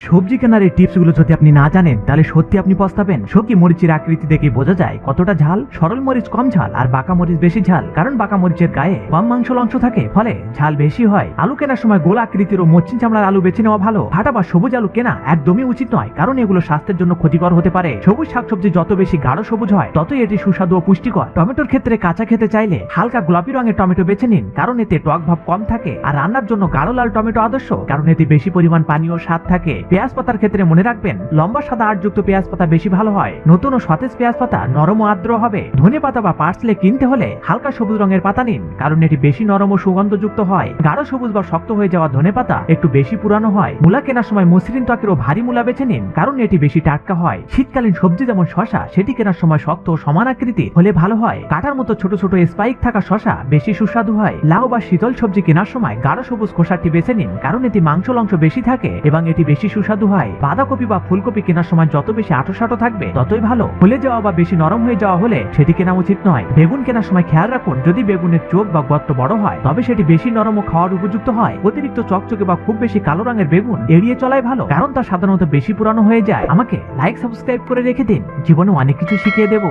সবজি কেনার এই টিপস গুলো যদি আপনি না জানেন তাহলে সত্যি আপনি পস্তাবেন। সবজি মরিচের আকৃতি দেখে বোঝা যায় কতটা ঝাল। সরল মরিচ কম ঝাল আর বাঁকা মরিচ বেশি ঝাল, কারণ বাঁকা মরিচের গায়ে কম মাংসল অংশ থাকে, ফলে ঝাল বেশি হয়। আলু কেনার সময় গোল আকৃতির ও মসৃণ চামড়ার আলু বেছে নেওয়া ভালো। ফাটা বা সবুজ আলু কেনা একদমই উচিত নয়, কারণ এগুলো স্বাস্থ্যের জন্য ক্ষতিকর হতে পারে। সবুজ শাকসবজি যত বেশি গাঢ় সবুজ হয় ততই এটি সুস্বাদু ও পুষ্টিকর। টমেটোর ক্ষেত্রে কাঁচা খেতে চাইলে হালকা গোলাপি রঙের টমেটো বেছে নিন, কারণ এতে টক ভাব কম থাকে। আর রান্নার জন্য গাঢ় লাল টমেটো আদর্শ, কারণ এতে বেশি পরিমাণ পানি ও স্বাদ থাকে। পেঁয়াজ পাতার ক্ষেত্রে মনে রাখবেন লম্বা সাদা আঁশযুক্ত পেঁয়াজ পাতা বেশি ভালো হয়। নতুন ও সতেজ পেঁয়াজ পাতা নরম ও আর্দ্র হবে। ধনে পাতা বা পার্সলে কিনতে হলে হালকা সবুজ রঙের পাতা নিন, কারণ এটি বেশি নরম ও সুগন্ধযুক্ত হয়। গাঢ় সবুজ বা শক্ত হয়ে যাওয়া ধনে পাতা একটু বেশি পুরানো হয়। মূলা কেনার সময় মসৃণ ত্বকের ও ভারী মূলা বেছে নিন, কারণ এটি বেশি টাটকা হয়। শীতকালীন সবজি যেমন শশা, সেটি কেনার সময় শক্ত ও সমান আকৃতি হলে ভালো হয়। কাটার মতো ছোট ছোট স্পাইক থাকা শশা বেশি সুস্বাদু হয়। লাউ বা শীতল সবজি কেনার সময় গাঢ় সবুজ খোসাটি বেছে নিন, কারণ এটি মাংসল অংশ বেশি থাকে এবং এটি বেশি সুস্বাদু হয়। বাঁধাকপি বা ফুলকপি কেনার সময় যত বেশি আঁটো থাকবে ততই ভালো। ফুলে যাওয়া বা বেশি নরম হয়ে যাওয়া হলে সেটি কেনা উচিত নয়। বেগুন কেনার সময় খেয়াল রাখুন, যদি বেগুনের চোখ বা গর্ত বড় হয় তবে সেটি বেশি নরম ও খাওয়ার উপযুক্ত হয়। অতিরিক্ত চকচকে বা খুব বেশি কালো রঙের বেগুন এড়িয়ে চলাই ভালো, কারণ তা সাধারণত বেশি পুরানো হয়ে যায়। আমাকে লাইক সাবস্ক্রাইব করে রেখে দিন, জীবনে অনেক কিছু শিখিয়ে দেব।